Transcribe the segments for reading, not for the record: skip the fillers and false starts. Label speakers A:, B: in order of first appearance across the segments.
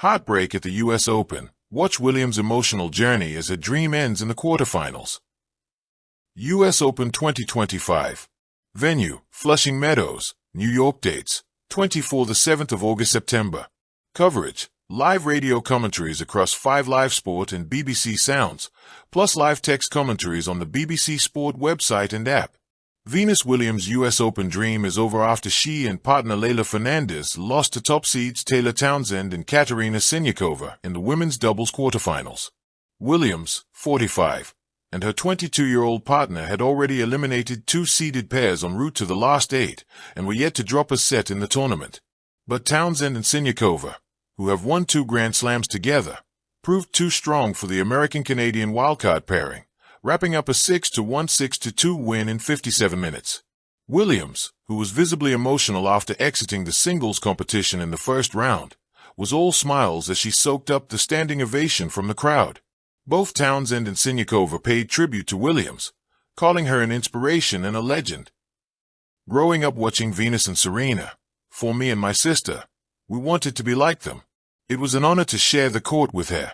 A: Heartbreak at the U.S. Open. Watch Williams' emotional journey as her dream ends in the quarterfinals. U.S. Open 2025. Venue, Flushing Meadows, New York. Dates, 24–7 of August–September. Coverage, live radio commentaries across 5 Live Sport and BBC Sounds, plus live text commentaries on the BBC Sport website and app. Venus Williams' U.S. Open dream is over after she and partner Leylah Fernandez lost to top seeds Taylor Townsend and Katerina Siniakova in the women's doubles quarterfinals. Williams, 45, and her 22-year-old partner had already eliminated 2 seeded pairs en route to the last 8 and were yet to drop a set in the tournament. But Townsend and Siniakova, who have won 2 Grand Slams together, proved too strong for the American-Canadian wildcard pairing, wrapping up a 6-1, 6-2 win in 57 minutes. Williams, who was visibly emotional after exiting the singles competition in the first round, was all smiles as she soaked up the standing ovation from the crowd. Both Townsend and Siniakova paid tribute to Williams, calling her an inspiration and a legend. Growing up watching Venus and Serena, for me and my sister, we wanted to be like them. It was an honor to share the court with her,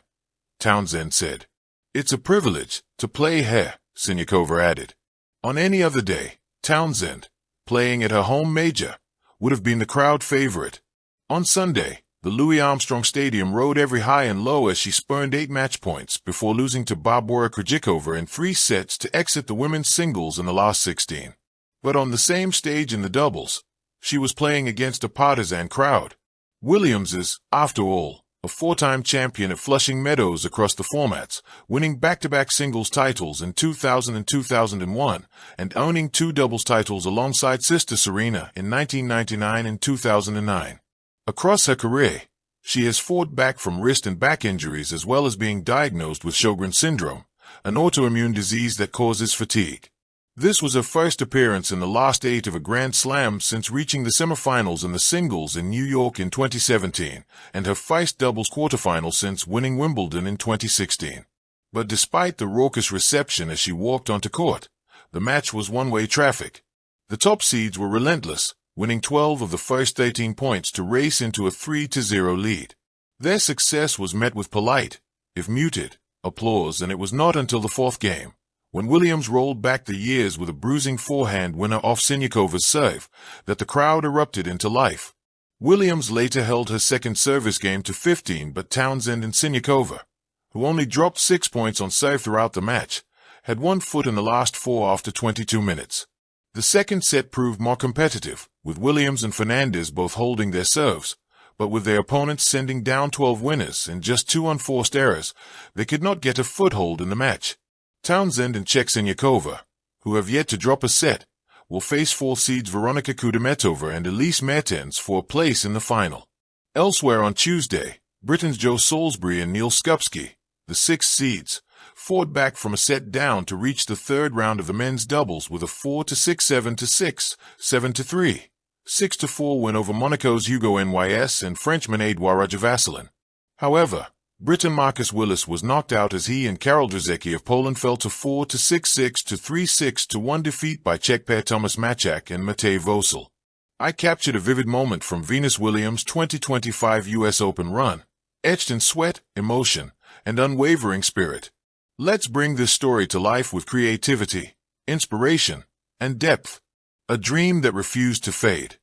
A: Townsend said. It's a privilege to play her, Siniakova added. On any other day, Townsend, playing at her home major, would have been the crowd favorite. On Sunday, the Louis Armstrong Stadium rode every high and low as she spurned 8 match points before losing to Barbora Krejcikova in 3 sets to exit the women's singles in the last 16. But on the same stage in the doubles, she was playing against a partisan crowd. Williams is, after all, a 4-time champion at Flushing Meadows across the formats, winning back-to-back singles titles in 2000 and 2001, and owning 2 doubles titles alongside sister Serena in 1999 and 2009. Across her career, she has fought back from wrist and back injuries as well as being diagnosed with Sjogren's syndrome, an autoimmune disease that causes fatigue. This was her first appearance in the last 8 of a Grand Slam since reaching the semifinals in the singles in New York in 2017, and her first doubles quarterfinal since winning Wimbledon in 2016. But despite the raucous reception as she walked onto court, the match was one-way traffic. The top seeds were relentless, winning 12 of the first 13 points to race into a 3-0 lead. Their success was met with polite, if muted, applause, and it was not until the 4th game, when Williams rolled back the years with a bruising forehand winner off Siniakova's serve, that the crowd erupted into life. Williams later held her second service game to 15, but Townsend and Siniakova, who only dropped 6 points on serve throughout the match, had 1 foot in the last 4 after 22 minutes. The second set proved more competitive, with Williams and Fernandez both holding their serves, but with their opponents sending down 12 winners and just 2 unforced errors, they could not get a foothold in the match. Townsend and Siniakova, who have yet to drop a set, will face 4 seeds Veronika Kudermetova and Elise Mertens for a place in the final. Elsewhere on Tuesday, Britain's Joe Salisbury and Neil Skupski, the 6 seeds, fought back from a set down to reach the 3rd round of the men's doubles with a 4-6, 7-6, 7-3, 6-4 win over Monaco's Hugo Nys and Frenchman Edouard Rajavasilin. However, Briton Marcus Willis was knocked out as he and Karol Drzecki of Poland fell to 4-6, 6-3, 6-1 defeat by Czech pair Tomas Machak and Matej Vosel. I captured a vivid moment from Venus Williams' 2025 U.S. Open run, etched in sweat, emotion, and unwavering spirit. Let's bring this story to life with creativity, inspiration, and depth. A dream that refused to fade.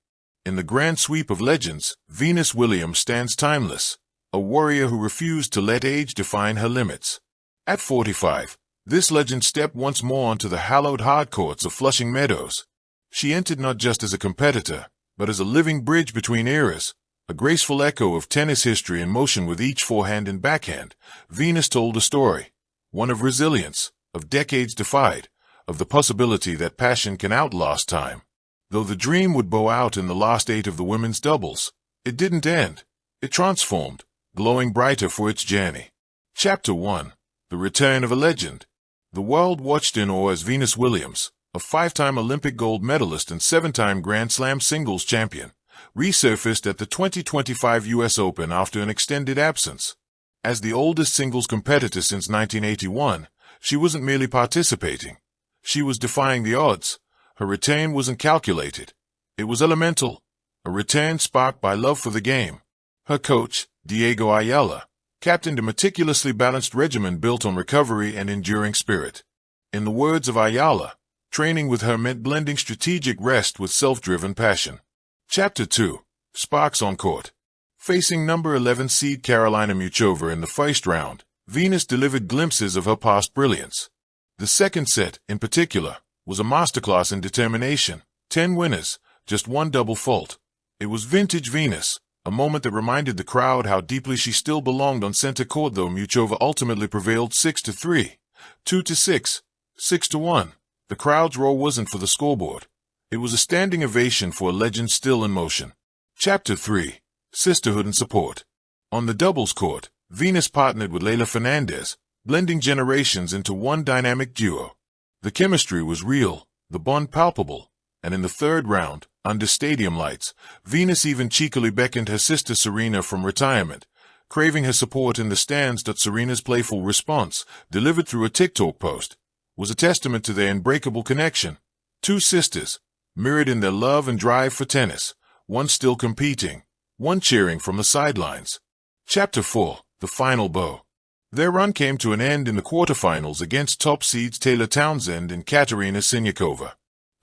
A: In the grand sweep of legends, Venus Williams stands timeless, a warrior who refused to let age define her limits. At 45, this legend stepped once more onto the hallowed hardcourts of Flushing Meadows. She entered not just as a competitor, but as a living bridge between eras, a graceful echo of tennis history in motion with each forehand and backhand. Venus told a story, one of resilience, of decades defied, of the possibility that passion can outlast time. Though the dream would bow out in the last 8 of the women's doubles, it didn't end. It transformed, glowing brighter for its journey. Chapter 1. The Return of a Legend. The world watched in awe as Venus Williams, a 5-time Olympic gold medalist and 7-time Grand Slam singles champion, resurfaced at the 2025 U.S. Open after an extended absence. As the oldest singles competitor since 1981, she wasn't merely participating. She was defying the odds. Her return wasn't calculated. It was elemental, a return sparked by love for the game. Her coach, Diego Ayala, captained a meticulously balanced regimen built on recovery and enduring spirit. In the words of Ayala, training with her meant blending strategic rest with self-driven passion. Chapter 2. Sparks on Court. Facing number 11 seed Karolina Muchova in the first round, Venus delivered glimpses of her past brilliance. The second set, in particular, was a masterclass in determination. 10 winners, just one double fault. It was vintage Venus, a moment that reminded the crowd how deeply she still belonged on center court, though Muchova ultimately prevailed 6-3, 2-6, 6-1. The crowd's roar wasn't for the scoreboard. It was a standing ovation for a legend still in motion. Chapter 3. Sisterhood and Support. On the doubles court, Venus partnered with Leylah Fernandez, blending generations into one dynamic duo. The chemistry was real, the bond palpable, and in the third round, under stadium lights, Venus even cheekily beckoned her sister Serena from retirement, craving her support in the stands. Serena's playful response, delivered through a TikTok post, was a testament to their unbreakable connection. Two sisters, mirrored in their love and drive for tennis, one still competing, one cheering from the sidelines. Chapter 4. The Final Bow. Their run came to an end in the quarterfinals against top seeds Taylor Townsend and Katerina Siniakova.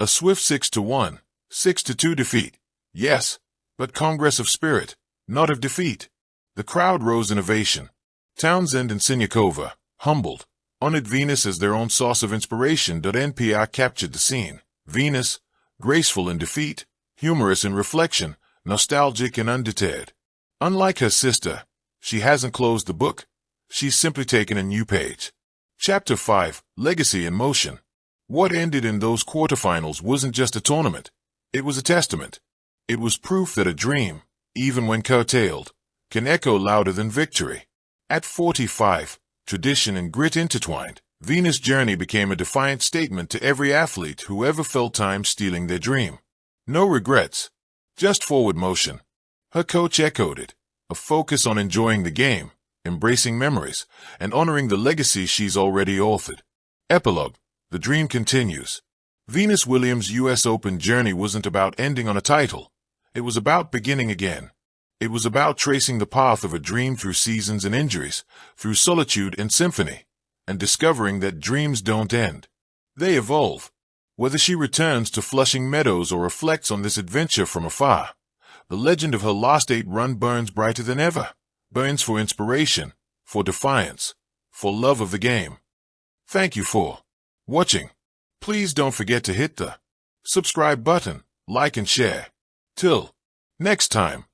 A: A swift 6-1, 6-2 defeat. Yes, but congress of spirit, not of defeat. The crowd rose in ovation. Townsend and Siniakova, humbled, honored Venus as their own source of inspiration. NPR captured the scene. Venus, graceful in defeat, humorous in reflection, nostalgic and undeterred. Unlike her sister, she hasn't closed the book. She's simply taken a new page. Chapter 5. Legacy in Motion. What ended in those quarterfinals wasn't just a tournament. It was a testament. It was proof that a dream, even when curtailed, can echo louder than victory. At 45, tradition and grit intertwined, Venus' journey became a defiant statement to every athlete who ever felt time stealing their dream. No regrets, just forward motion. Her coach echoed it, a focus on enjoying the game, embracing memories, and honoring the legacy she's already authored. Epilogue. The dream continues. Venus Williams' U.S. Open journey wasn't about ending on a title. It was about beginning again. It was about tracing the path of a dream through seasons and injuries, through solitude and symphony, and discovering that dreams don't end. They evolve. Whether she returns to Flushing Meadows or reflects on this adventure from afar, the legend of her last 8 run burns brighter than ever. Burns for inspiration, for defiance, for love of the game. Thank you for watching. Please don't forget to hit the subscribe button, like and share. Till next time.